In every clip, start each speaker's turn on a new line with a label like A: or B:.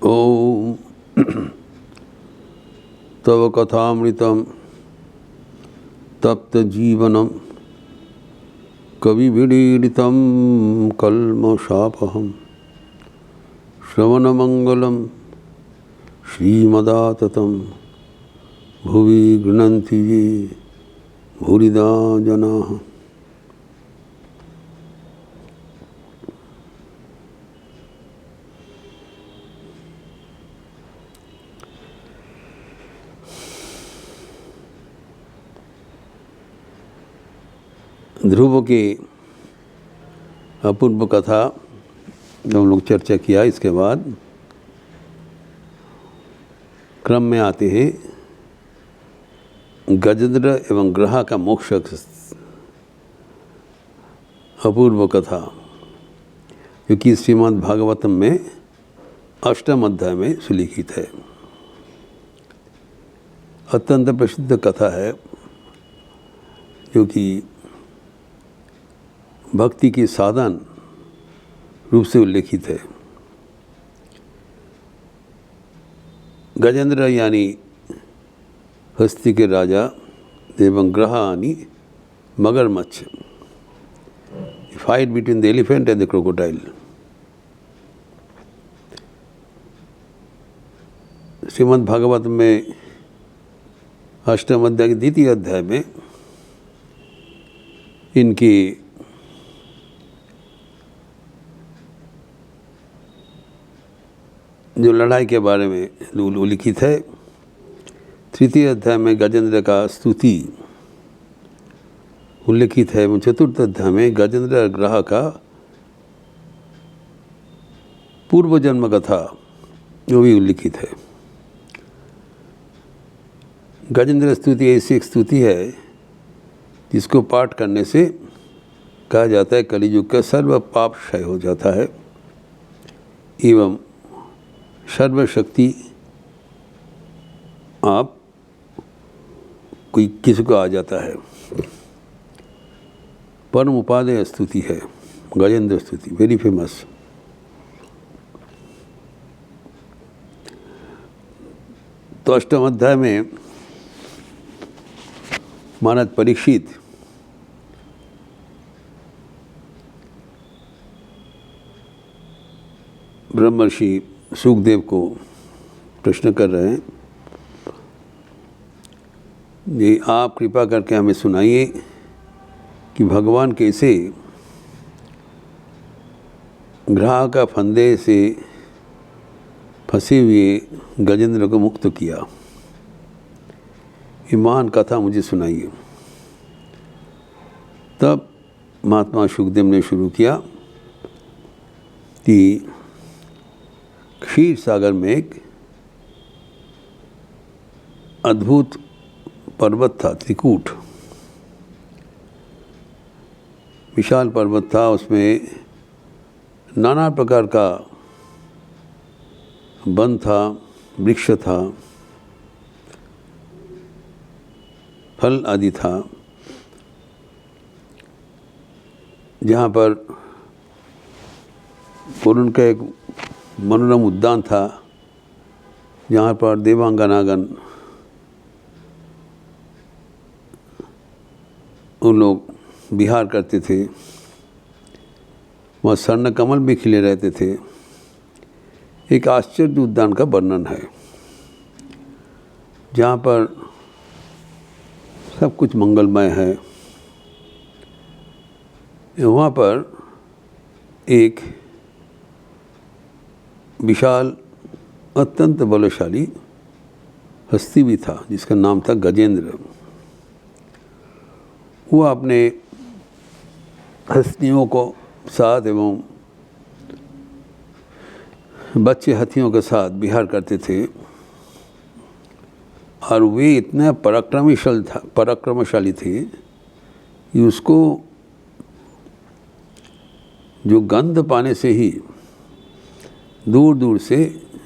A: ओम तव कथामृतम तप्त जीवनम कविभिरीडितं कल्मषापहं श्रवणमंगलम श्रीमदाततं भुवि गृह्णन्ति ये भूरिदा जनाः। ध्रुव की अपूर्व कथा हम लोग चर्चा किया। इसके बाद क्रम में आते हैं गजेंद्र एवं ग्रह का मोक्ष अपूर्व कथा, क्योंकि श्रीमद् भागवतम में अष्टम अध्याय में सुलिखित है। अत्यंत प्रसिद्ध कथा है जो कि भक्ति की साधन रूप से उल्लेखित है। गजेंद्र यानी हस्ती के राजा एवं ग्रह यानी मगरमच्छ, fight between the elephant and the crocodile. Shrimad Bhagwat में अष्टम अध्याय के द्वितीय अध्याय में इनकी जो लड़ाई के बारे में उल्लिखित है। तृतीय अध्याय में गजेंद्र का स्तुति उल्लिखित है एवं चतुर्थ अध्याय में गजेंद्र ग्रह का पूर्व जन्म कथा जो भी उल्लिखित है। गजेंद्र स्तुति ऐसी एक स्तुति है जिसको पाठ करने से कहा जाता है कलियुग का सर्व पाप क्षय हो जाता है एवं सर्वशक्ति आप कोई किसी को आ जाता है। परम उपादेय स्तुति है गजेंद्र स्तुति, वेरी फेमस। तो अष्टम अध्याय में महाराज परीक्षित ब्रह्मर्षि सुखदेव को प्रश्न कर रहे हैं, ये आप कृपा करके हमें सुनाइए कि भगवान कैसे ग्रह का फंदे से फंसे हुए गजेंद्र को मुक्त किया। ये महान कथा मुझे सुनाइए। तब महात्मा सुखदेव ने शुरू किया कि क्षीर सागर में एक अद्भुत पर्वत था, त्रिकूट, विशाल पर्वत था। उसमें नाना प्रकार का वन था, वृक्ष था, फल आदि था, जहाँ पर वरुण का एक मनोरम उद्यान था, जहाँ पर देवांगनागण उन लोग विहार करते थे। वहाँ स्वर्ण कमल भी खिले रहते थे। एक आश्चर्य उद्यान का वर्णन है जहाँ पर सब कुछ मंगलमय है। वहाँ पर एक विशाल अत्यंत बलशाली हस्ती भी था जिसका नाम था गजेंद्र। वो अपने हस्तियों को साथ एवं बच्चे हाथियों के साथ विहार करते थे और वे इतने पराक्रमशाली थे कि उसको जो गंध पाने से ही दूर दूर से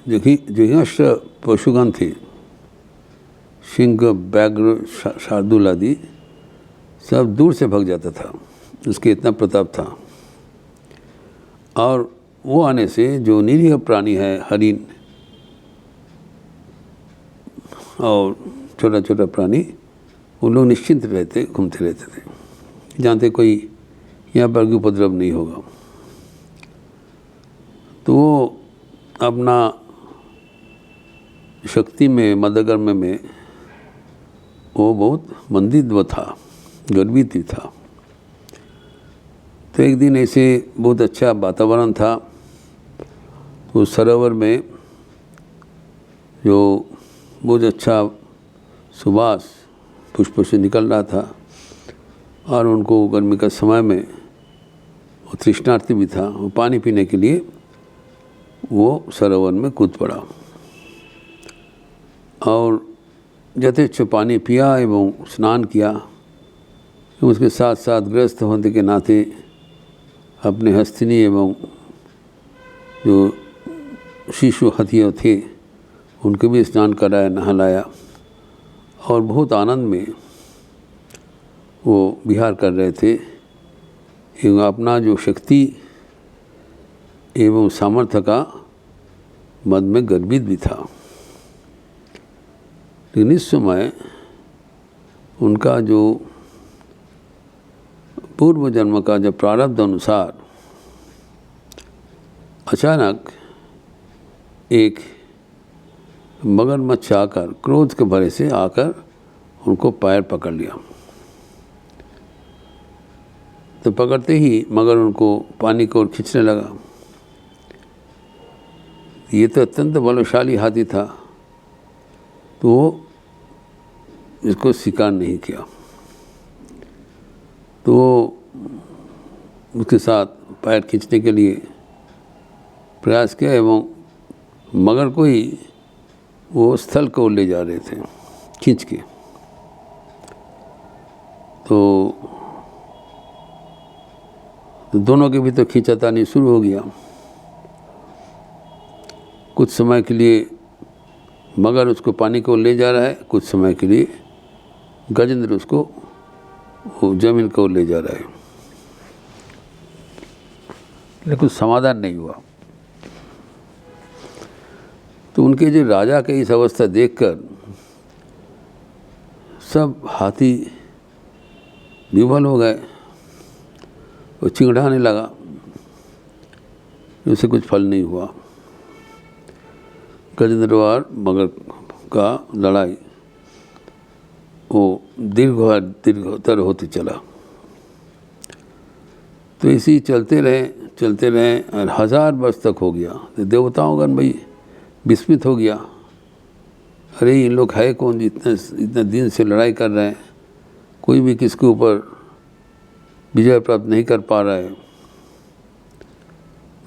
A: जो हिंस्र पशुगण थे, सिंह, व्याघ्र, शार्दूल आदि, सब दूर से भाग जाता था। उसके इतना प्रताप था। और वो आने से जो निरीह प्राणी है, हरिण और छोटा छोटा प्राणी, उन लोग निश्चिंत रहते, घूमते रहते थे, जानते कोई यहाँ पर भी उपद्रव नहीं होगा। तो वो अपना शक्ति में, मदगर्म में वो बहुत मंदिद्व था, गर्वित था। तो एक दिन ऐसे बहुत अच्छा वातावरण था, तो सरोवर में जो बहुत अच्छा सुवास पुष्प से निकल रहा था, और उनको गर्मी का समय में वो तृष्णार्थी भी था, वो पानी पीने के लिए वो सरोवर में कूद पड़ा और यथेच्छ पानी पिया एवं स्नान किया। उसके साथ साथ गृहस्थ होने के नाते अपने हस्तिनी एवं जो शिशु हाथियों थे उनको भी स्नान कराया, नहलाया, और बहुत आनंद में वो विहार कर रहे थे एवं अपना जो शक्ति एवं सामर्थ्य का मद में गर्वित भी था। लेकिन इस समय उनका जो पूर्व जन्म का जो प्रारब्ध अनुसार अचानक एक मगरमच्छ आकर, क्रोध के भरे से आकर उनको पैर पकड़ लिया। तो पकड़ते ही मगर उनको पानी की ओर खींचने लगा। ये तो अत्यंत बलशाली हाथी था, तो वो इसको शिकार नहीं किया। तो उसके साथ पैर खींचने के लिए प्रयास किया एवं मगर को ही वो स्थल को ले जा रहे थे खींच के। तो दोनों के भी तो खींचातानी शुरू हो गया। कुछ समय के लिए मगर उसको पानी को ले जा रहा है, कुछ समय के लिए गजेंद्र उसको वो जमीन को ले जा रहा है, लेकिन कुछ समाधान नहीं हुआ। तो उनके जो राजा के इस अवस्था देखकर सब हाथी विफल हो गए और चिंगड़ाने लगा, उससे कुछ फल नहीं हुआ। गजेंद्र और मगर का लड़ाई वो दीर्घतर होते चला। तो इसी चलते रहे और 1000 वर्ष तक हो गया। तो देवताओं भाई विस्मित हो गया, अरे इन लोग है कौन इतने दिन से लड़ाई कर रहे हैं, कोई भी किसके ऊपर विजय प्राप्त नहीं कर पा रहा है।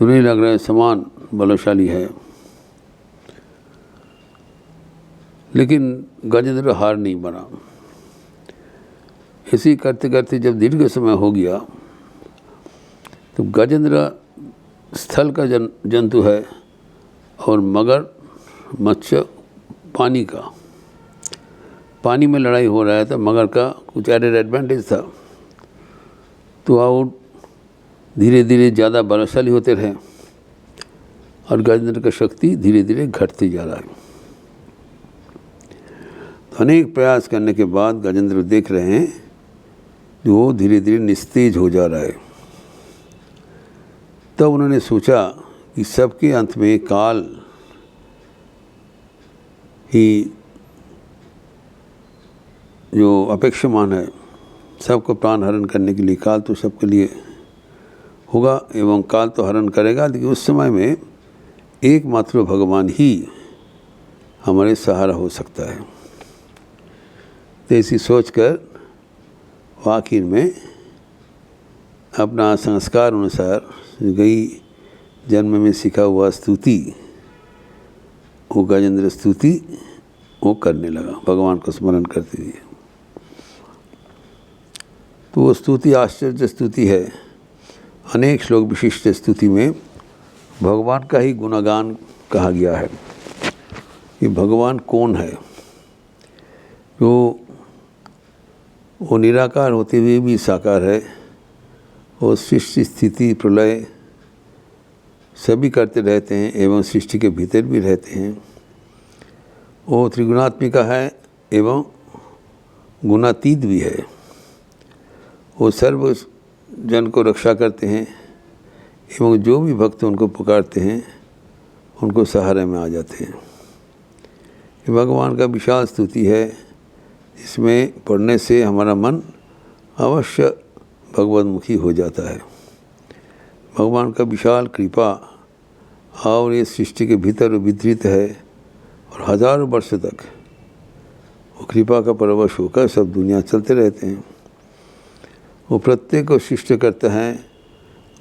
A: तो नहीं लग रहा है समान बलशाली है। लेकिन गजेंद्र हार नहीं बना। ऐसे ही करते करते जब दीर्घ समय हो गया तो गजेंद्र स्थल का जंतु है और मगर मत्स्य पानी का। पानी में लड़ाई हो रहा है तो मगर का कुछ एडेड एडवांटेज था, तो वो धीरे धीरे ज़्यादा बलशाली होते रहे और गजेंद्र का शक्ति धीरे धीरे घटती जा रहा है। तो अनेक प्रयास करने के बाद गजेंद्र देख रहे हैं कि वो धीरे धीरे निस्तेज हो जा रहा है। तब उन्होंने सोचा कि सबके अंत में काल ही जो अपेक्षमान है, सबको प्राण हरण करने के लिए काल तो सबके लिए होगा एवं काल तो हरण करेगा, लेकिन उस समय में एकमात्र भगवान ही हमारे सहारा हो सकता है। तो ऐसी सोचकर आखिर में अपना संस्कार अनुसार गई जन्म में सीखा हुआ स्तुति, वो गजेंद्र स्तुति वो करने लगा, भगवान को स्मरण करते हुए। तो वो स्तुति आश्चर्य स्तुति है। अनेक श्लोक विशिष्ट स्तुति में भगवान का ही गुणगान कहा गया है कि भगवान कौन है, जो वो निराकार होते हुए भी साकार है और सृष्टि स्थिति प्रलय सभी करते रहते हैं एवं सृष्टि के भीतर भी रहते हैं। वो त्रिगुणात्मिका है एवं गुणातीत भी है। वो सर्व जन को रक्षा करते हैं एवं जो भी भक्त उनको पुकारते हैं उनको सहारे में आ जाते हैं। ये भगवान का विशाल स्तुति है। इसमें पढ़ने से हमारा मन अवश्य भगवतमुखी हो जाता है। भगवान का विशाल कृपा और ये सृष्टि के भीतर विधृत है और हजारों वर्ष तक वो कृपा का परवश होकर सब दुनिया चलते रहते हैं। वो प्रत्येक को शिष्ट करते हैं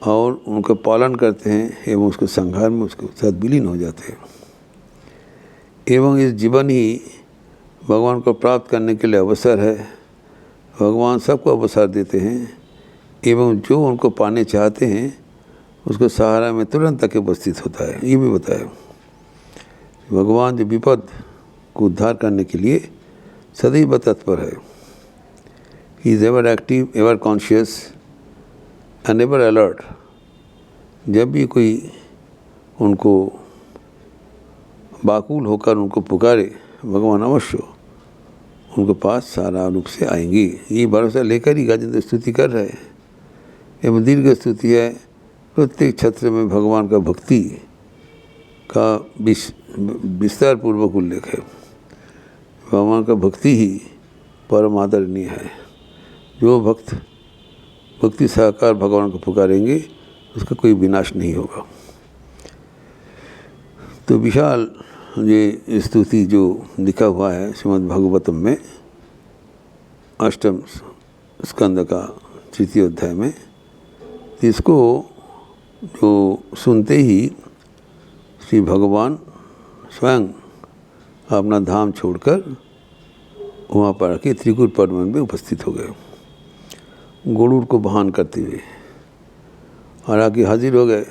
A: और उनका पालन करते हैं एवं उसके संहार में उसके साथ विलीन हो जाते हैं। एवं इस जीवन ही भगवान को प्राप्त करने के लिए अवसर है। भगवान सबको अवसर देते हैं एवं जो उनको पाने चाहते हैं उसको सहारा में तुरंत तक उपस्थित होता है। ये भी बताया भगवान जो विपद को उद्धार करने के लिए सदैव तत्पर है। He is ever active, ever conscious and ever alert. जब भी कोई उनको बाकुल होकर उनको पुकारे भगवान अवश्य उनके पास सारा रूप से आएंगे। ये भरोसा लेकर ही गजेंद्र स्तुति कर रहे हैं। एवं दीर्घ स्तुति है। प्रत्येक छत्र में भगवान का भक्ति का विस्तार पूर्वक उल्लेख है। भगवान का भक्ति ही परम आदरणीय है। जो भक्त भक्ति सहकार भगवान को पुकारेंगे उसका कोई विनाश नहीं होगा। तो विशाल ये स्तुति जो लिखा हुआ है श्रीमद् भागवतम में 8वें स्कंद का 3 अध्याय में, इसको जो सुनते ही श्री भगवान स्वयं अपना धाम छोड़कर वहाँ पर आके त्रिकुट पर्वत में उपस्थित हो गए, गरुड़ को वाहन करते हुए और आके हाजिर हो गए।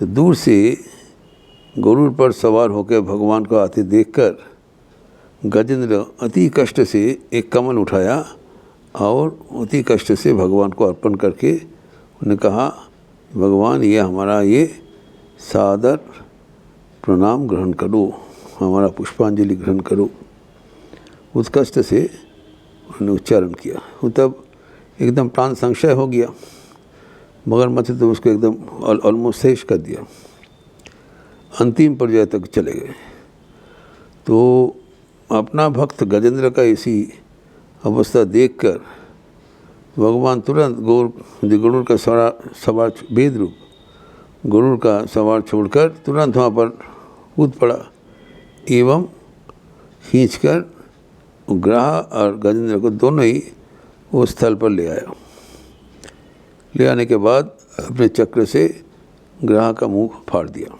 A: तो दूर से गरुड़ पर सवार होकर भगवान को आते देखकर गजेंद्र अति कष्ट से एक कमल उठाया और अति कष्ट से भगवान को अर्पण करके उन्हें कहा, भगवान ये हमारा ये सादर प्रणाम ग्रहण करो, हमारा पुष्पांजलि ग्रहण करो। उस कष्ट से उन्होंने उच्चारण किया। तब एकदम प्राण संशय हो गया। मगरमच्छ तो उसको एकदम ऑलमोस्ट शेष कर दिया। अंतिम पर्याय तक चले गए। तो अपना भक्त गजेंद्र का ऐसी अवस्था देखकर भगवान तुरंत गरुड़ का सवार वेद रूप गरुड़ का सवार छोड़कर तुरंत वहाँ पर कूद पड़ा एवं खींचकर ग्राह और गजेंद्र को दोनों ही उस स्थल पर ले आया। ले आने के बाद अपने चक्र से ग्राह का मुंह फाड़ दिया।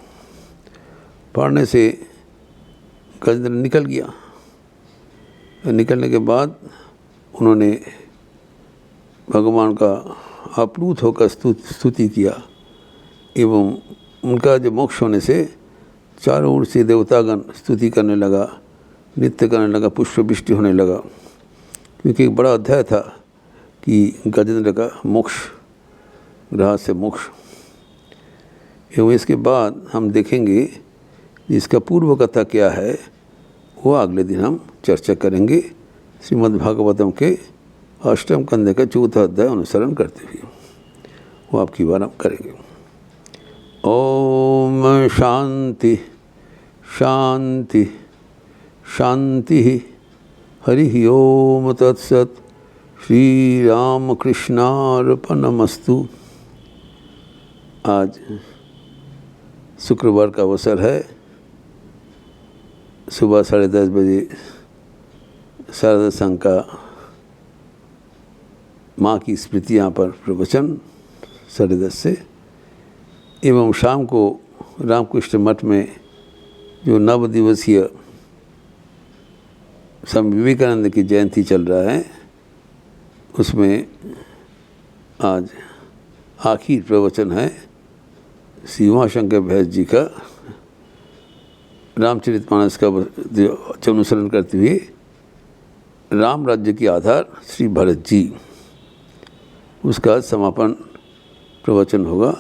A: फाड़ने से गजेंद्र निकल गया। निकलने के बाद उन्होंने भगवान का आप्लुत होकर स्तुति किया एवं उनका जो मोक्ष होने से चारों ओर से देवतागण स्तुति करने लगा, नृत्य करने लगा, पुष्पवृष्टि होने लगा। क्योंकि एक बड़ा अध्याय था कि गजेंद्र का मोक्ष, ग्रह से मोक्ष। एवं इसके बाद हम देखेंगे इसका पूर्व कथा क्या है, वो अगले दिन हम चर्चा करेंगे श्रीमद् भागवतम के 8वें कंदे का 4था अध्याय अनुसरण करते हुए। वो आपकी बार हम करेंगे। ओम शांति शांति शांति। हरि ओम तत्सत। श्री राम कृष्णार्पणमस्तु। आज शुक्रवार का अवसर है। सुबह 10:30 बजे शारदा संघ का माँ की स्मृति यहाँ पर प्रवचन 10:30 से एवं शाम को रामकृष्ण मठ में जो 9 दिवसीय स्वामी विवेकानंद की जयंती चल रहा है, उसमें आज आखिरी प्रवचन है श्री उमाशंकर भैस जी का रामचरितमानस का अनुसरण करते हुए राम राज्य की आधार श्री भरत जी, उसका समापन प्रवचन होगा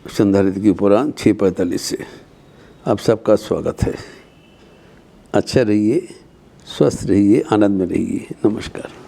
A: संध्या ऋतु की पुराण 6:45 से। आप सबका स्वागत है। अच्छा रहिए, स्वस्थ रहिए, आनंद में रहिए। नमस्कार।